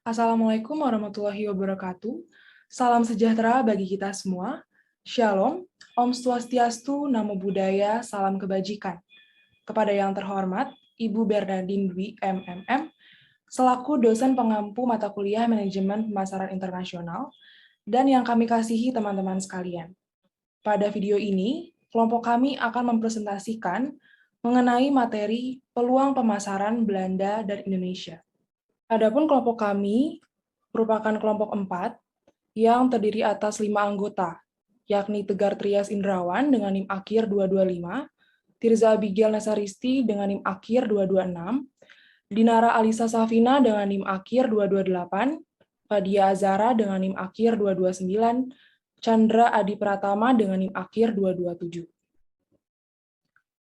Assalamualaikum warahmatullahi wabarakatuh. Salam sejahtera bagi kita semua. Shalom, Om Swastiastu, Namo Buddhaya, salam kebajikan. Kepada yang terhormat, Ibu Bernardine Dwi, MMM, selaku dosen pengampu mata kuliah Manajemen Pemasaran Internasional, dan yang kami kasihi teman-teman sekalian. Pada video ini, kelompok kami akan mempresentasikan mengenai materi peluang pemasaran Belanda dan Indonesia. Adapun kelompok kami merupakan kelompok 4 yang terdiri atas 5 anggota, yakni Tegar Trias Indrawan dengan NIM akhir 225, Tirza Abigail Nasaristi dengan NIM akhir 226, Dinara Alisa Safina dengan NIM akhir 228, Fadia Azara dengan NIM akhir 229, Chandra Adi Pratama dengan NIM akhir 227.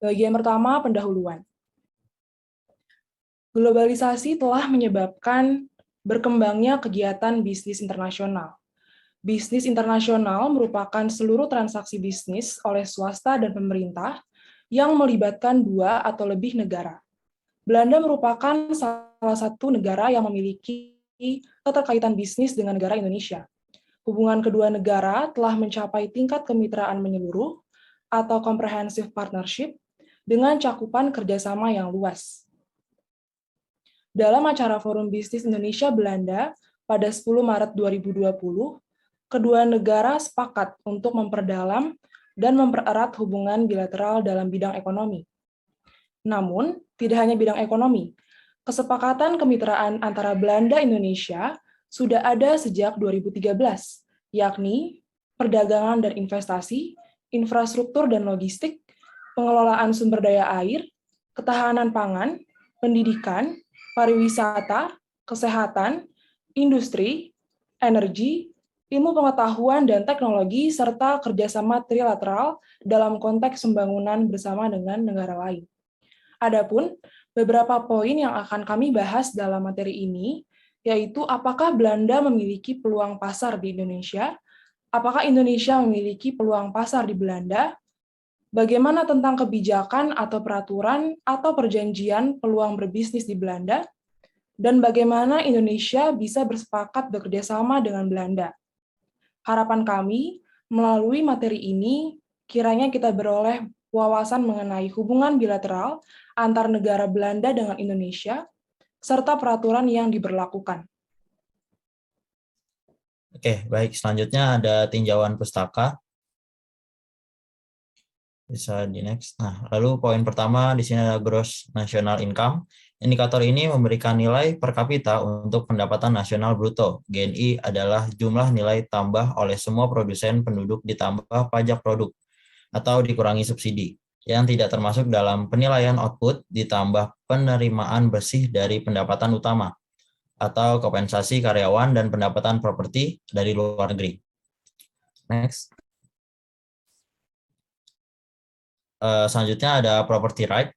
Bagian pertama, pendahuluan. Globalisasi telah menyebabkan berkembangnya kegiatan bisnis internasional. Bisnis internasional merupakan seluruh transaksi bisnis oleh swasta dan pemerintah yang melibatkan 2 atau lebih negara. Belanda merupakan salah satu negara yang memiliki keterkaitan bisnis dengan negara Indonesia. Hubungan kedua negara telah mencapai tingkat kemitraan menyeluruh atau comprehensive partnership dengan cakupan kerjasama yang luas. Dalam acara Forum Bisnis Indonesia-Belanda pada 10 Maret 2020, kedua negara sepakat untuk memperdalam dan mempererat hubungan bilateral dalam bidang ekonomi. Namun, tidak hanya bidang ekonomi, kesepakatan kemitraan antara Belanda-Indonesia sudah ada sejak 2013, yakni perdagangan dan investasi, infrastruktur dan logistik, pengelolaan sumber daya air, ketahanan pangan, pendidikan, pariwisata, kesehatan, industri, energi, ilmu pengetahuan dan teknologi, serta kerjasama trilateral dalam konteks pembangunan bersama dengan negara lain. Adapun beberapa poin yang akan kami bahas dalam materi ini, yaitu apakah Belanda memiliki peluang pasar di Indonesia, apakah Indonesia memiliki peluang pasar di Belanda, bagaimana tentang kebijakan atau peraturan atau perjanjian peluang berbisnis di Belanda, dan bagaimana Indonesia bisa bersepakat bekerja sama dengan Belanda. Harapan kami, melalui materi ini, kiranya kita beroleh wawasan mengenai hubungan bilateral antar negara Belanda dengan Indonesia, serta peraturan yang diberlakukan. Oke, baik. Selanjutnya ada tinjauan pustaka. Bisa di next. Nah, lalu poin pertama di sini ada gross national income. Indikator ini memberikan nilai per kapita untuk pendapatan nasional bruto. GNI adalah jumlah nilai tambah oleh semua produsen penduduk ditambah pajak produk atau dikurangi subsidi, yang tidak termasuk dalam penilaian output ditambah penerimaan bersih dari pendapatan utama atau kompensasi karyawan dan pendapatan properti dari luar negeri. Next. Selanjutnya ada property right.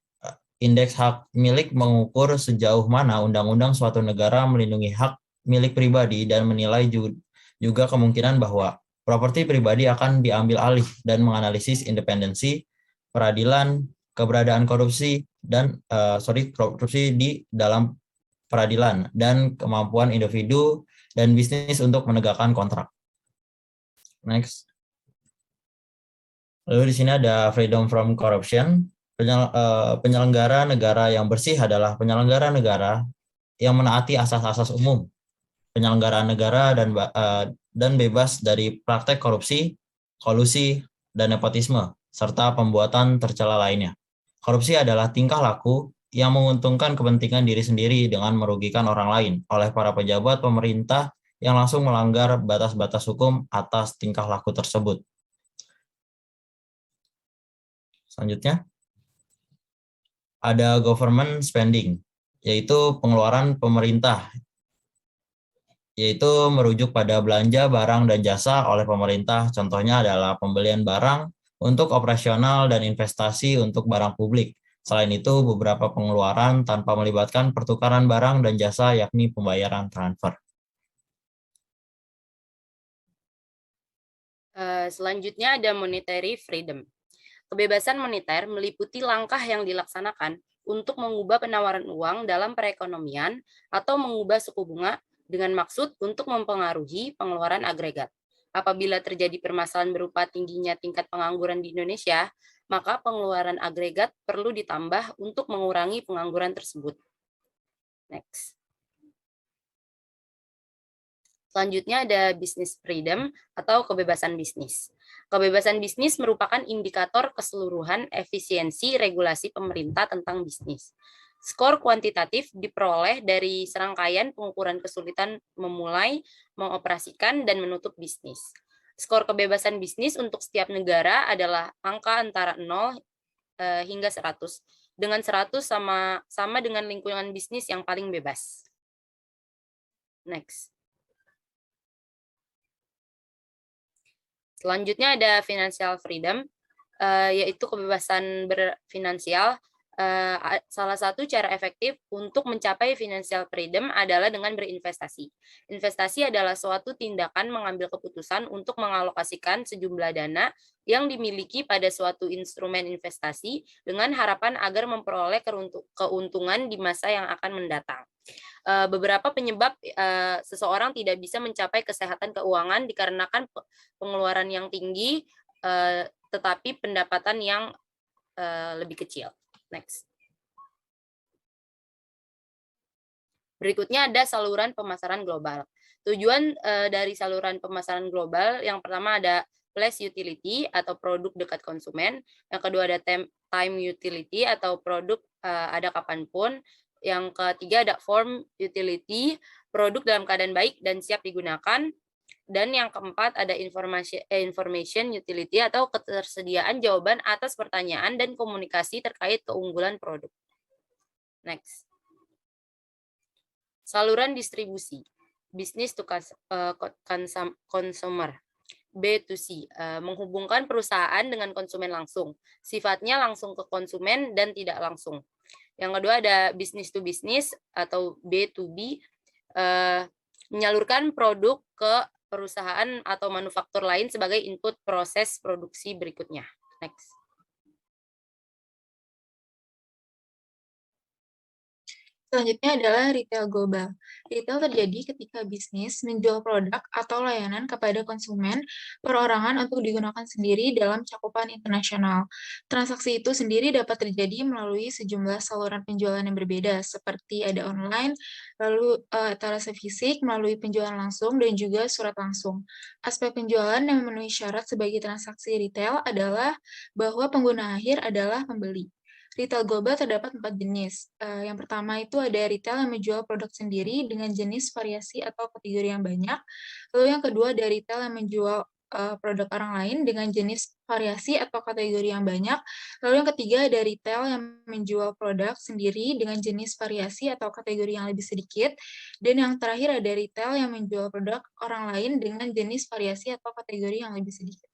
Indeks hak milik mengukur sejauh mana undang-undang suatu negara melindungi hak milik pribadi dan menilai juga kemungkinan bahwa properti pribadi akan diambil alih dan menganalisis independensi, peradilan, keberadaan korupsi dan korupsi di dalam peradilan dan kemampuan individu dan bisnis untuk menegakkan kontrak. Next. Lalu di sini ada freedom from corruption. Penyelenggara negara yang bersih adalah penyelenggara negara yang menaati asas-asas umum, penyelenggaraan negara dan bebas dari praktek korupsi, kolusi, dan nepotisme, serta pembuatan tercela lainnya. Korupsi adalah tingkah laku yang menguntungkan kepentingan diri sendiri dengan merugikan orang lain oleh para pejabat pemerintah yang langsung melanggar batas-batas hukum atas tingkah laku tersebut. Selanjutnya, ada government spending, yaitu pengeluaran pemerintah, yaitu merujuk pada belanja barang dan jasa oleh pemerintah. Contohnya adalah pembelian barang untuk operasional dan investasi untuk barang publik. Selain itu, beberapa pengeluaran tanpa melibatkan pertukaran barang dan jasa, yakni pembayaran transfer. Selanjutnya ada monetary freedom. Kebebasan moneter meliputi langkah yang dilaksanakan untuk mengubah penawaran uang dalam perekonomian atau mengubah suku bunga, dengan maksud untuk mempengaruhi pengeluaran agregat. Apabila terjadi permasalahan berupa tingginya tingkat pengangguran di Indonesia, maka pengeluaran agregat perlu ditambah untuk mengurangi pengangguran tersebut. Next. Selanjutnya ada business freedom atau kebebasan bisnis. Kebebasan bisnis merupakan indikator keseluruhan efisiensi regulasi pemerintah tentang bisnis. Skor kuantitatif diperoleh dari serangkaian pengukuran kesulitan memulai, mengoperasikan, dan menutup bisnis. Skor kebebasan bisnis untuk setiap negara adalah angka antara 0 hingga 100. Dengan 100 sama dengan lingkungan bisnis yang paling bebas. Next. Selanjutnya ada financial freedom, yaitu kebebasan berfinansial. Salah satu cara efektif untuk mencapai financial freedom adalah dengan berinvestasi. Investasi adalah suatu tindakan mengambil keputusan untuk mengalokasikan sejumlah dana yang dimiliki pada suatu instrumen investasi dengan harapan agar memperoleh keuntungan di masa yang akan mendatang. Beberapa penyebab seseorang tidak bisa mencapai kesehatan keuangan dikarenakan pengeluaran yang tinggi, tetapi pendapatan yang lebih kecil. Next. Berikutnya ada saluran pemasaran global. Tujuan dari saluran pemasaran global yang pertama ada flash utility atau produk dekat konsumen. Yang kedua ada time utility atau produk ada kapanpun. Yang ketiga ada form utility, produk dalam keadaan baik dan siap digunakan. Dan yang keempat ada information utility atau ketersediaan jawaban atas pertanyaan dan komunikasi terkait keunggulan produk. Next. Saluran distribusi, business to consumer, B2C, menghubungkan perusahaan dengan konsumen langsung. Sifatnya langsung ke konsumen dan tidak langsung. Yang kedua ada business to business atau B2B, menyalurkan produk ke perusahaan atau manufaktur lain sebagai input proses produksi berikutnya. Next. Selanjutnya adalah retail global. Retail terjadi ketika bisnis menjual produk atau layanan kepada konsumen perorangan untuk digunakan sendiri dalam cakupan internasional. Transaksi itu sendiri dapat terjadi melalui sejumlah saluran penjualan yang berbeda, seperti ada online, lalu etalase fisik, melalui penjualan langsung, dan juga surat langsung. Aspek penjualan yang memenuhi syarat sebagai transaksi retail adalah bahwa pengguna akhir adalah pembeli. Retail global terdapat 4 jenis. Yang pertama itu ada retail yang menjual produk sendiri dengan jenis variasi atau kategori yang banyak. Lalu yang kedua ada retail yang menjual produk orang lain dengan jenis variasi atau kategori yang banyak. Lalu yang ketiga ada retail yang menjual produk sendiri dengan jenis variasi atau kategori yang lebih sedikit. Dan yang terakhir ada retail yang menjual produk orang lain dengan jenis variasi atau kategori yang lebih sedikit.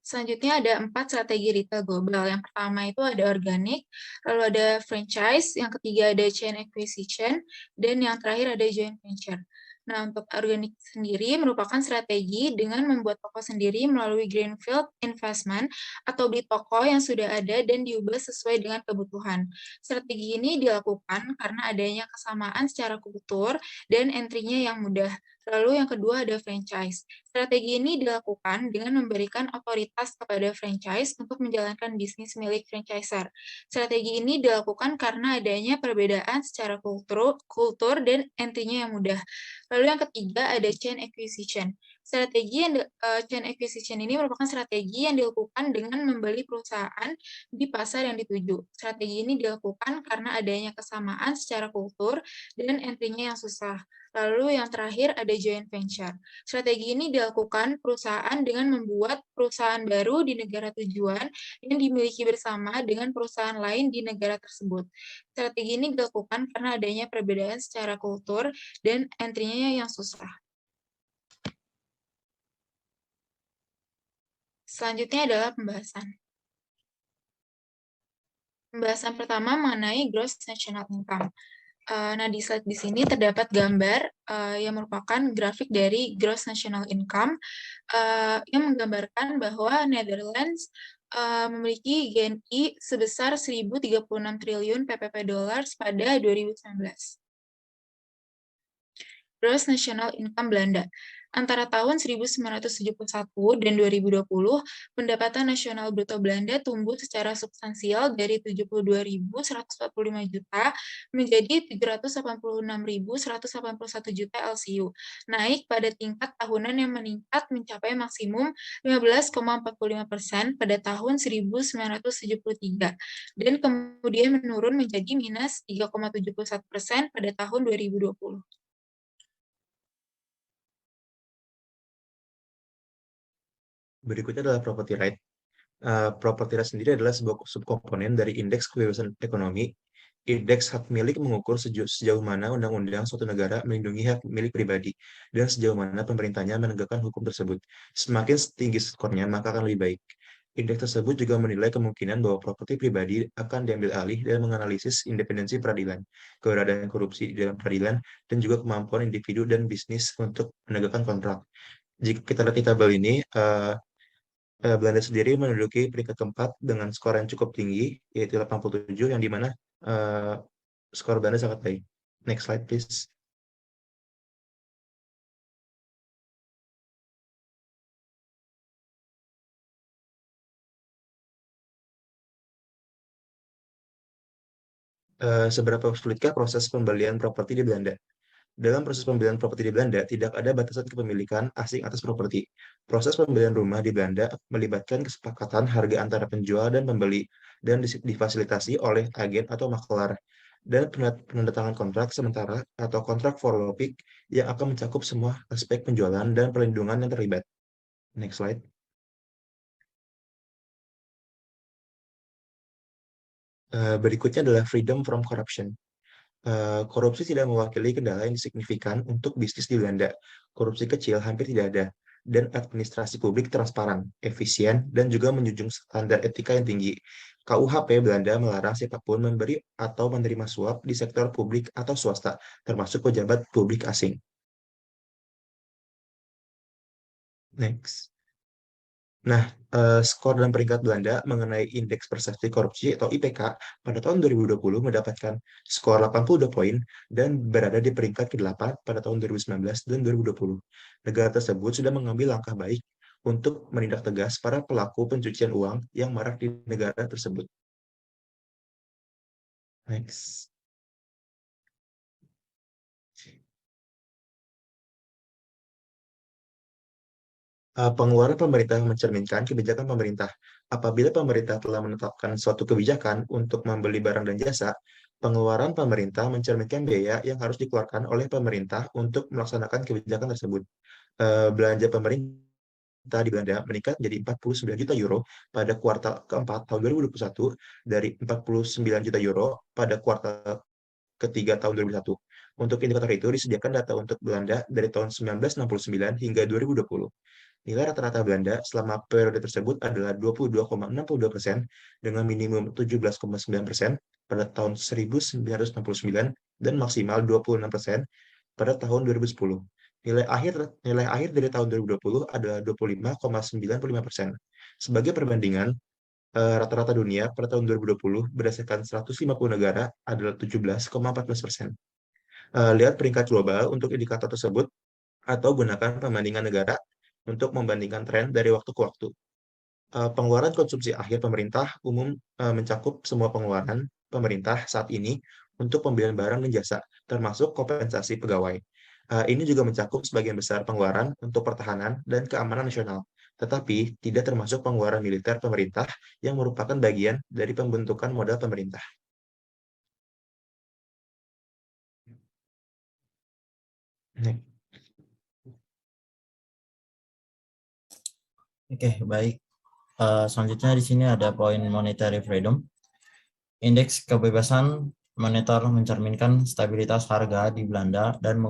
Selanjutnya ada 4 strategi retail global. Yang pertama itu ada organic, lalu ada franchise, yang ketiga ada chain acquisition, dan yang terakhir ada joint venture. Nah, untuk organic sendiri merupakan strategi dengan membuat toko sendiri melalui greenfield investment atau beli toko yang sudah ada dan diubah sesuai dengan kebutuhan. Strategi ini dilakukan karena adanya kesamaan secara kultur dan entry-nya yang mudah. Lalu yang kedua ada franchise. Strategi ini dilakukan dengan memberikan otoritas kepada franchise untuk menjalankan bisnis milik franchiser. Strategi ini dilakukan karena adanya perbedaan secara kultur dan entry-nya yang mudah. Lalu yang ketiga ada chain acquisition. Chain acquisition ini merupakan strategi yang dilakukan dengan membeli perusahaan di pasar yang dituju. Strategi ini dilakukan karena adanya kesamaan secara kultur dan entry-nya yang susah. Lalu yang terakhir ada joint venture. Strategi ini dilakukan perusahaan dengan membuat perusahaan baru di negara tujuan yang dimiliki bersama dengan perusahaan lain di negara tersebut. Strategi ini dilakukan karena adanya perbedaan secara kultur dan entry-nya yang susah. Selanjutnya adalah pembahasan. Pembahasan pertama mengenai gross national income. Nah, di slide di sini terdapat gambar yang merupakan grafik dari gross national income yang menggambarkan bahwa Netherlands memiliki GNI sebesar 1.036 triliun PPP dollars pada 2019. Gross National Income Belanda. Antara tahun 1971 dan 2020, pendapatan nasional bruto Belanda tumbuh secara substansial dari 72.145 juta menjadi 786.181 juta LCU, naik pada tingkat tahunan yang meningkat mencapai maksimum 15,45% pada tahun 1973 dan kemudian menurun menjadi minus 3,71% pada tahun 2020. Berikutnya adalah property right. Property right sendiri adalah sebuah subkomponen dari indeks kebebasan ekonomi. Indeks hak milik mengukur sejauh mana undang-undang suatu negara melindungi hak milik pribadi dan sejauh mana pemerintahnya menegakkan hukum tersebut. Semakin tinggi skornya, maka akan lebih baik. Indeks tersebut juga menilai kemungkinan bahwa properti pribadi akan diambil alih dan menganalisis independensi peradilan, keberadaan korupsi di dalam peradilan, dan juga kemampuan individu dan bisnis untuk menegakkan kontrak. Jika kita lihat di tabel ini, Belanda sendiri menduduki peringkat keempat dengan skor yang cukup tinggi, yaitu 87, yang dimana skor Belanda sangat baik. Next slide, please. Seberapa sulitkah proses pembelian properti di Belanda? Dalam proses pembelian properti di Belanda, tidak ada batasan kepemilikan asing atas properti. Proses pembelian rumah di Belanda melibatkan kesepakatan harga antara penjual dan pembeli dan difasilitasi oleh agen atau maklar dan penandatangan kontrak sementara atau kontrak forwarding yang akan mencakup semua aspek penjualan dan perlindungan yang terlibat. Next slide. Berikutnya adalah freedom from corruption. Korupsi tidak mewakili kendala yang signifikan untuk bisnis di Belanda. Korupsi kecil hampir tidak ada, dan administrasi publik transparan, efisien, dan juga menjunjung standar etika yang tinggi. KUHP Belanda melarang siapapun memberi atau menerima suap di sektor publik atau swasta, termasuk pejabat publik asing. Next. Nah, skor dan peringkat Belanda mengenai Indeks Persepsi Korupsi atau IPK pada tahun 2020 mendapatkan skor 82 poin dan berada di peringkat ke-8 pada tahun 2019 dan 2020. Negara tersebut sudah mengambil langkah baik untuk menindak tegas para pelaku pencucian uang yang marak di negara tersebut. Next. Pengeluaran pemerintah mencerminkan kebijakan pemerintah. Apabila pemerintah telah menetapkan suatu kebijakan untuk membeli barang dan jasa, pengeluaran pemerintah mencerminkan biaya yang harus dikeluarkan oleh pemerintah untuk melaksanakan kebijakan tersebut. Belanja pemerintah di Belanda meningkat menjadi 49 juta euro pada kuartal keempat tahun 2021 dari 49 juta euro pada kuartal ketiga tahun 2001. Untuk indikator itu disediakan data untuk Belanda dari tahun 1969 hingga 2020. Nilai rata-rata Belanda selama periode tersebut adalah 22,62% dengan minimum 17,9% pada tahun 1969 dan maksimal 26% pada tahun 2010. Nilai akhir dari tahun 2020 adalah 25,95%. Sebagai perbandingan, rata-rata dunia pada tahun 2020 berdasarkan 150 negara adalah 17,14%. Lihat peringkat global untuk indikator tersebut atau gunakan pembandingan negara untuk membandingkan tren dari waktu ke waktu. Pengeluaran konsumsi akhir pemerintah umum mencakup semua pengeluaran pemerintah saat ini untuk pembelian barang dan jasa, termasuk kompensasi pegawai. Ini juga mencakup sebagian besar pengeluaran untuk pertahanan dan keamanan nasional, tetapi tidak termasuk pengeluaran militer pemerintah yang merupakan bagian dari pembentukan modal pemerintah. Next. Oke, baik. Selanjutnya di sini ada poin monetary freedom. Indeks kebebasan moneter mencerminkan stabilitas harga di Belanda dan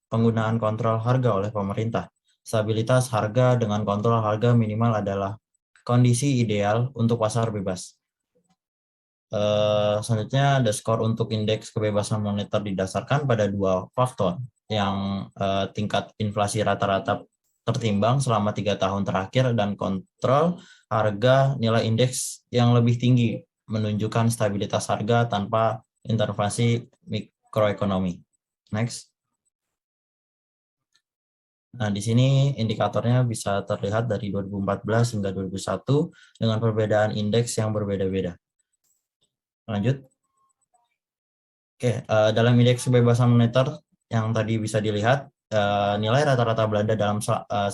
penggunaan kontrol harga oleh pemerintah. Stabilitas harga dengan kontrol harga minimal adalah kondisi ideal untuk pasar bebas. Selanjutnya ada skor untuk indeks kebebasan moneter didasarkan pada dua faktor, yang tingkat inflasi rata-rata tertimbang selama 3 tahun terakhir dan kontrol harga nilai indeks yang lebih tinggi menunjukkan stabilitas harga tanpa intervensi mikroekonomi. Next. Nah, di sini indikatornya bisa terlihat dari 2014 hingga 2001 dengan perbedaan indeks yang berbeda-beda. Lanjut. Oke, dalam indeks kebebasan moneter yang tadi bisa dilihat, nilai rata-rata Belanda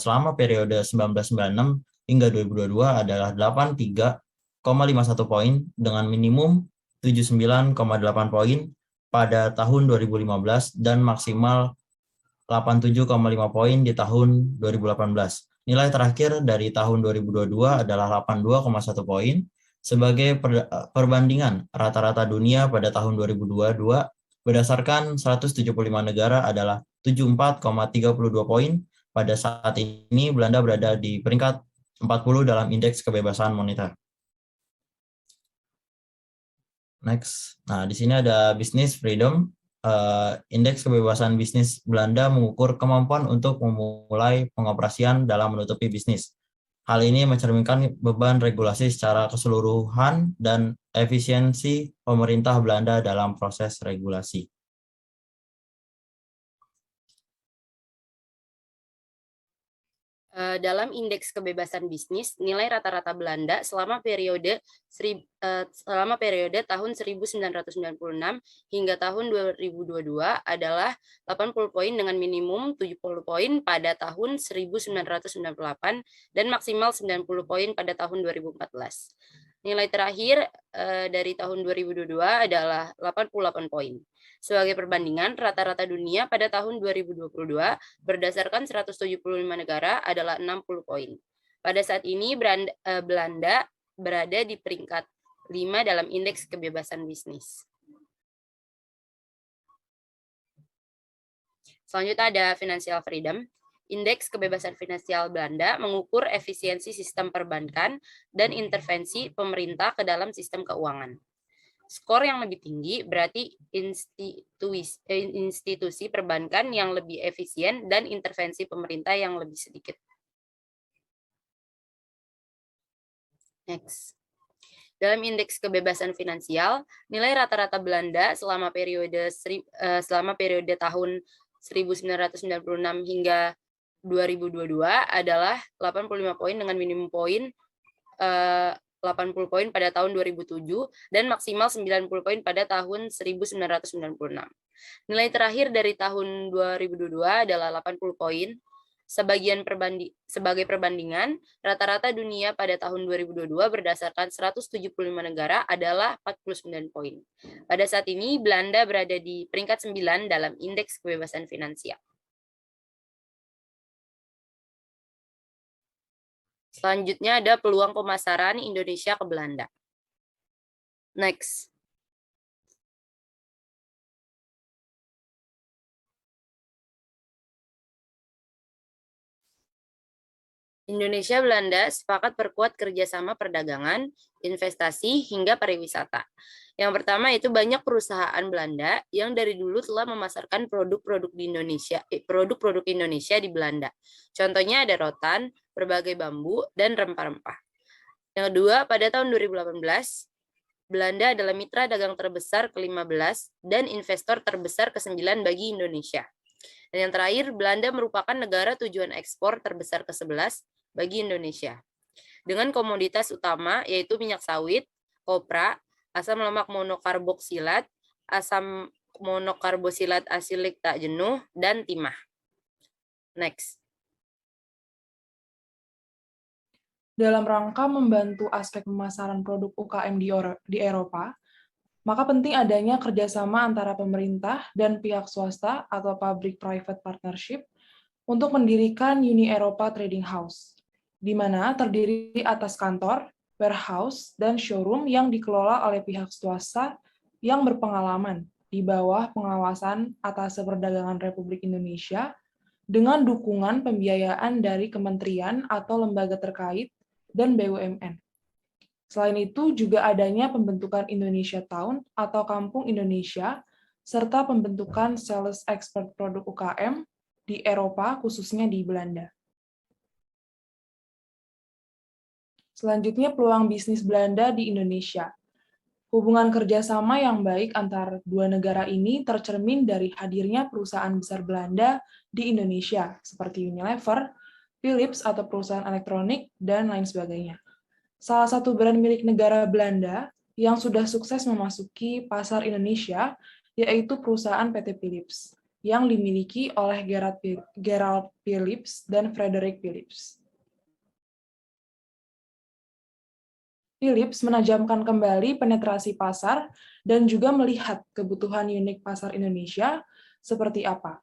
selama periode 1996 hingga 2022 adalah 83,51 poin dengan minimum 79,8 poin pada tahun 2015 dan maksimal 87,5 poin di tahun 2018. Nilai terakhir dari tahun 2022 adalah 82,1 poin. Sebagai perbandingan, rata-rata dunia pada tahun 2022 berdasarkan 175 negara adalah 74,32 poin. Pada saat ini Belanda berada di peringkat 40 dalam indeks kebebasan moneter. Next. Nah, di sini ada business freedom. Indeks kebebasan bisnis Belanda mengukur kemampuan untuk memulai pengoperasian dalam menutupi bisnis. Hal ini mencerminkan beban regulasi secara keseluruhan dan efisiensi pemerintah Belanda dalam proses regulasi. Dalam indeks kebebasan bisnis, nilai rata-rata Belanda selama periode tahun 1996 hingga tahun 2022 adalah 80 poin dengan minimum 70 poin pada tahun 1998 dan maksimal 90 poin pada tahun 2014. Nilai terakhir dari tahun 2022 adalah 88 poin. Sebagai perbandingan, rata-rata dunia pada tahun 2022 berdasarkan 175 negara adalah 60 poin. Pada saat ini Belanda berada di peringkat 5 dalam indeks kebebasan bisnis. Selanjutnya ada financial freedom. Indeks kebebasan finansial Belanda mengukur efisiensi sistem perbankan dan intervensi pemerintah ke dalam sistem keuangan. Skor yang lebih tinggi berarti institusi perbankan yang lebih efisien dan intervensi pemerintah yang lebih sedikit. Next. Dalam indeks kebebasan finansial, nilai rata-rata Belanda selama periode tahun 1996 hingga 2022 adalah 85 poin dengan minimum poin 80 poin pada tahun 2007 dan maksimal 90 poin pada tahun 1996. Nilai terakhir dari tahun 2022 adalah 80 poin. Sebagai perbandingan, rata-rata dunia pada tahun 2022 berdasarkan 175 negara adalah 49 poin. Pada saat ini, Belanda berada di peringkat 9 dalam indeks kebebasan finansial. Selanjutnya ada peluang pemasaran Indonesia ke Belanda. Next. Indonesia-Belanda sepakat perkuat kerjasama perdagangan, investasi, hingga pariwisata. Yang pertama itu banyak perusahaan Belanda yang dari dulu telah memasarkan produk-produk Indonesia di Belanda. Contohnya ada rotan, berbagai bambu, dan rempah-rempah. Yang kedua, pada tahun 2018, Belanda adalah mitra dagang terbesar ke-15 dan investor terbesar ke-9 bagi Indonesia. Dan yang terakhir, Belanda merupakan negara tujuan ekspor terbesar ke-11 bagi Indonesia. Dengan komoditas utama yaitu minyak sawit, kopra, asam lemak monokarboksilat, asam monokarboksilat asilik tak jenuh, dan timah. Next. Dalam rangka membantu aspek pemasaran produk UKM di Eropa, maka penting adanya kerjasama antara pemerintah dan pihak swasta atau public-private partnership untuk mendirikan Uni Eropa Trading House, di mana terdiri atas kantor, warehouse, dan showroom yang dikelola oleh pihak swasta yang berpengalaman di bawah pengawasan Atasé Perdagangan Republik Indonesia dengan dukungan pembiayaan dari kementerian atau lembaga terkait dan BUMN. Selain itu, juga adanya pembentukan Indonesia Town atau Kampung Indonesia, serta pembentukan Sales Expert Produk UKM di Eropa, khususnya di Belanda. Selanjutnya, peluang bisnis Belanda di Indonesia. Hubungan kerjasama yang baik antar dua negara ini tercermin dari hadirnya perusahaan besar Belanda di Indonesia, seperti Unilever, Philips atau perusahaan elektronik, dan lain sebagainya. Salah satu brand milik negara Belanda yang sudah sukses memasuki pasar Indonesia yaitu perusahaan PT Philips, yang dimiliki oleh Gerald Philips dan Frederick Philips. Philips menajamkan kembali penetrasi pasar dan juga melihat kebutuhan unik pasar Indonesia seperti apa.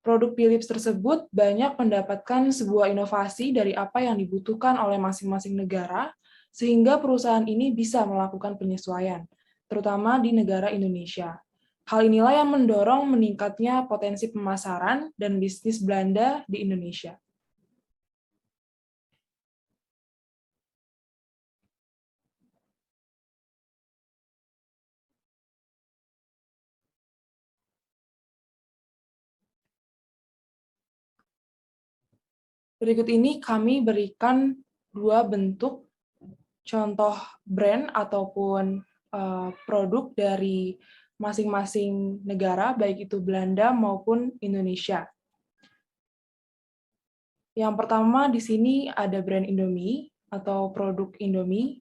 Produk Philips tersebut banyak mendapatkan sebuah inovasi dari apa yang dibutuhkan oleh masing-masing negara, sehingga perusahaan ini bisa melakukan penyesuaian, terutama di negara Indonesia. Hal inilah yang mendorong meningkatnya potensi pemasaran dan bisnis Belanda di Indonesia. Berikut ini kami berikan dua bentuk contoh brand ataupun produk dari masing-masing negara, baik itu Belanda maupun Indonesia. Yang pertama di sini ada brand Indomie atau produk Indomie,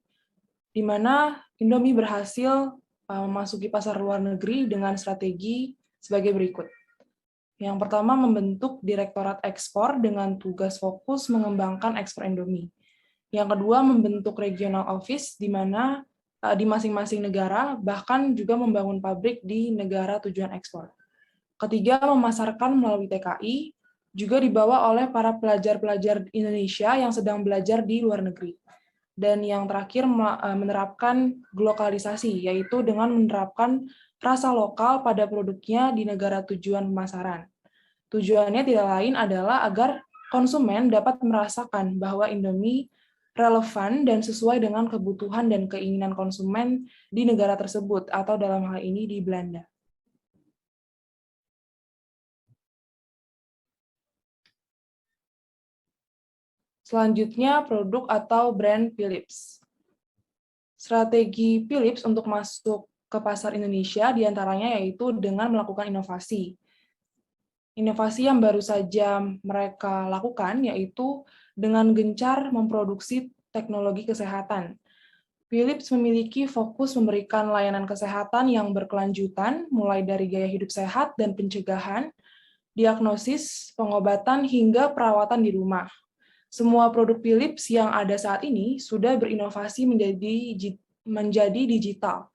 di mana Indomie berhasil memasuki pasar luar negeri dengan strategi sebagai berikut. Yang pertama, membentuk Direktorat Ekspor dengan tugas fokus mengembangkan ekspor Indomie. Yang kedua, membentuk Regional Office di mana di masing-masing negara, bahkan juga membangun pabrik di negara tujuan ekspor. Ketiga, memasarkan melalui TKI, juga dibawa oleh para pelajar-pelajar Indonesia yang sedang belajar di luar negeri. Dan yang terakhir, menerapkan glokalisasi, yaitu dengan menerapkan rasa lokal pada produknya di negara tujuan pemasaran. Tujuannya tidak lain adalah agar konsumen dapat merasakan bahwa Indomie relevan dan sesuai dengan kebutuhan dan keinginan konsumen di negara tersebut, atau dalam hal ini di Belanda. Selanjutnya, produk atau brand Philips. Strategi Philips untuk masuk ke pasar Indonesia diantaranya yaitu dengan melakukan inovasi. Inovasi yang baru saja mereka lakukan yaitu dengan gencar memproduksi teknologi kesehatan. Philips memiliki fokus memberikan layanan kesehatan yang berkelanjutan, mulai dari gaya hidup sehat dan pencegahan, diagnosis, pengobatan, hingga perawatan di rumah. Semua produk Philips yang ada saat ini sudah berinovasi menjadi digital.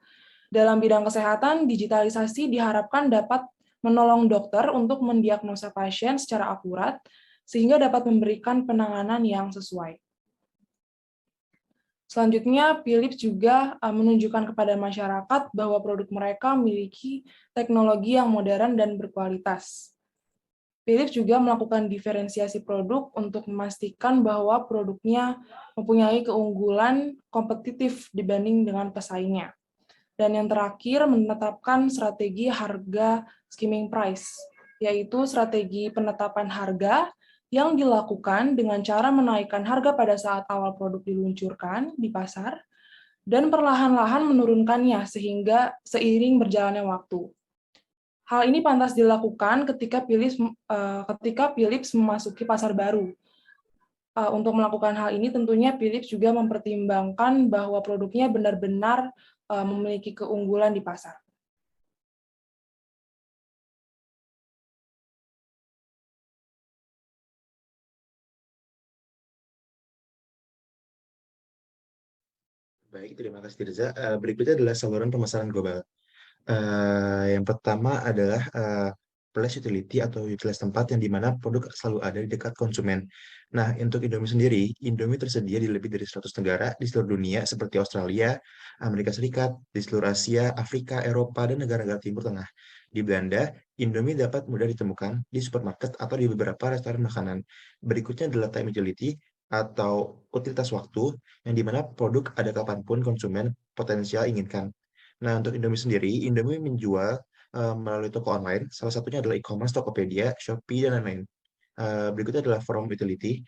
Dalam bidang kesehatan, digitalisasi diharapkan dapat menolong dokter untuk mendiagnosa pasien secara akurat, sehingga dapat memberikan penanganan yang sesuai. Selanjutnya, Philips juga menunjukkan kepada masyarakat bahwa produk mereka memiliki teknologi yang modern dan berkualitas. Philips juga melakukan diferensiasi produk untuk memastikan bahwa produknya mempunyai keunggulan kompetitif dibanding dengan pesaingnya. Dan yang terakhir, menetapkan strategi harga skimming price, yaitu strategi penetapan harga yang dilakukan dengan cara menaikkan harga pada saat awal produk diluncurkan di pasar, dan perlahan-lahan menurunkannya sehingga seiring berjalannya waktu. Hal ini pantas dilakukan ketika Philips memasuki pasar baru. Untuk melakukan hal ini, tentunya Philips juga mempertimbangkan bahwa produknya benar-benar memiliki keunggulan di pasar. Baik, terima kasih Tirza. Berikutnya adalah saluran pemasaran global. Yang pertama adalah place utility atau utilitas tempat yang dimana produk selalu ada di dekat konsumen. Nah, untuk Indomie sendiri, Indomie tersedia di lebih dari 100 negara di seluruh dunia seperti Australia, Amerika Serikat, di seluruh Asia, Afrika, Eropa, dan negara-negara Timur Tengah. Di Belanda, Indomie dapat mudah ditemukan di supermarket atau di beberapa restoran makanan. Berikutnya adalah time utility atau utilitas waktu, yang dimana produk ada kapanpun konsumen potensial inginkan. Nah, untuk Indomie sendiri, Indomie menjual melalui toko online, salah satunya adalah e-commerce, Tokopedia, Shopee, dan lain-lain. Berikutnya adalah from utility,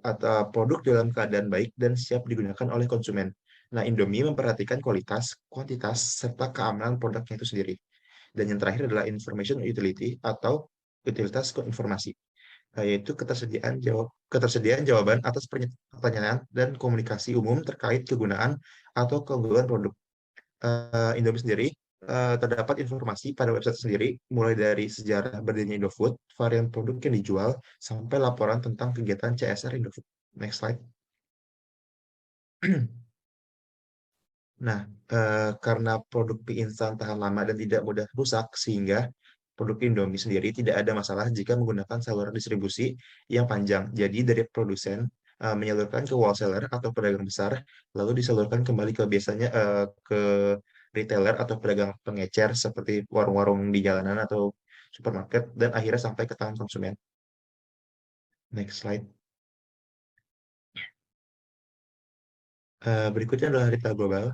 atau produk dalam keadaan baik dan siap digunakan oleh konsumen. Nah, Indomie memperhatikan kualitas, kuantitas, serta keamanan produknya itu sendiri. Dan yang terakhir adalah information utility atau utilitas informasi, yaitu ketersediaan jawaban atas pertanyaan dan komunikasi umum terkait kegunaan atau keunggulan produk. Indomie sendiri terdapat informasi pada website sendiri, mulai dari sejarah berdirinya Indofood, varian produk yang dijual, sampai laporan tentang kegiatan CSR Indofood. Next slide. Nah, karena produk mie instan tahan lama dan tidak mudah rusak, sehingga produk Indomie sendiri tidak ada masalah jika menggunakan saluran distribusi yang panjang. Jadi dari produsen menyalurkan ke wholesaler atau pedagang besar, lalu disalurkan kembali ke biasanya ke retailer atau pedagang pengecer seperti warung-warung di jalanan atau supermarket, dan akhirnya sampai ke tangan konsumen. Next slide. Berikutnya adalah retail global.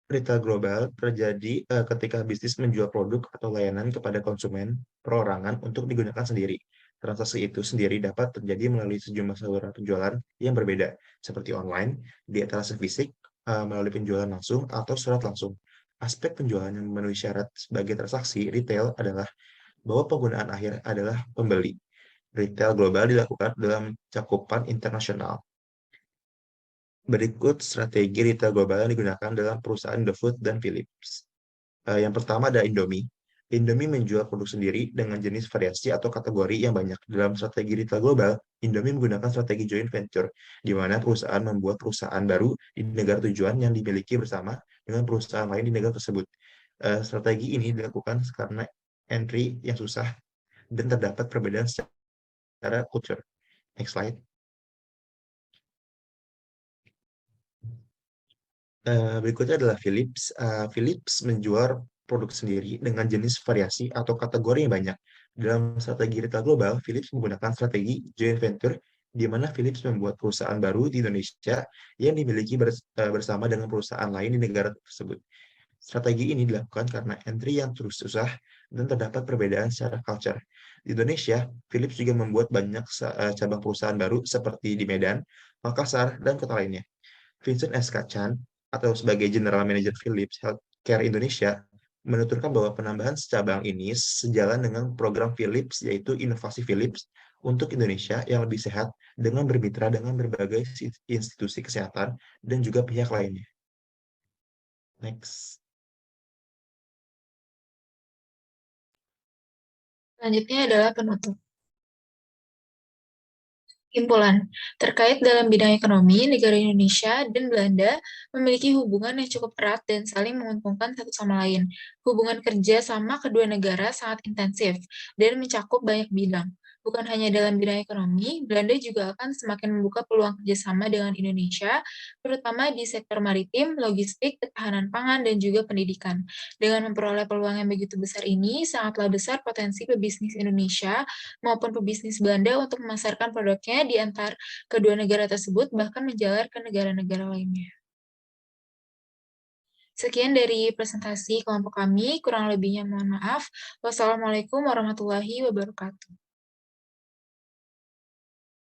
Retail global terjadi ketika bisnis menjual produk atau layanan kepada konsumen perorangan untuk digunakan sendiri. Transaksi itu sendiri dapat terjadi melalui sejumlah saluran penjualan yang berbeda, seperti online, di etalase fisik, melalui penjualan langsung, atau surat langsung. Aspek penjualan yang memenuhi syarat sebagai transaksi retail adalah bahwa penggunaan akhir adalah pembeli. Retail global dilakukan dalam cakupan internasional. Berikut strategi retail global yang digunakan dalam perusahaan Indofood dan Philips. Yang pertama ada Indomie. Indomie menjual produk sendiri dengan jenis variasi atau kategori yang banyak. Dalam strategi retail global, Indomie menggunakan strategi joint venture, di mana perusahaan membuat perusahaan baru di negara tujuan yang dimiliki bersama dengan perusahaan lain di negara tersebut. Strategi ini dilakukan karena entry yang susah dan terdapat perbedaan secara culture. Next slide. Berikutnya adalah Philips. Philips menjual produk sendiri dengan jenis variasi atau kategori yang banyak. Dalam strategi retail global, Philips menggunakan strategi joint venture, di mana Philips membuat perusahaan baru di Indonesia yang dimiliki bersama dengan perusahaan lain di negara tersebut. Strategi ini dilakukan karena entry yang terus susah dan terdapat perbedaan secara culture. Di Indonesia, Philips juga membuat banyak cabang perusahaan baru seperti di Medan, Makassar, dan kota lainnya. Vincent S. Kachan, atau sebagai General Manager Philips Healthcare Indonesia, menuturkan bahwa penambahan cabang ini sejalan dengan program Philips, yaitu Inovasi Philips untuk Indonesia yang lebih sehat, dengan bermitra dengan berbagai institusi kesehatan dan juga pihak lainnya. Next. Selanjutnya adalah penutup. Kesimpulan, terkait dalam bidang ekonomi, negara Indonesia dan Belanda memiliki hubungan yang cukup erat dan saling menguntungkan satu sama lain. Hubungan kerja sama kedua negara sangat intensif dan mencakup banyak bidang. Bukan hanya dalam bidang ekonomi, Belanda juga akan semakin membuka peluang kerjasama dengan Indonesia, terutama di sektor maritim, logistik, ketahanan pangan, dan juga pendidikan. Dengan memperoleh peluang yang begitu besar ini, sangatlah besar potensi pebisnis Indonesia maupun pebisnis Belanda untuk memasarkan produknya di antar kedua negara tersebut, bahkan menjalar ke negara-negara lainnya. Sekian dari presentasi kelompok kami, kurang lebihnya mohon maaf. Wassalamualaikum warahmatullahi wabarakatuh.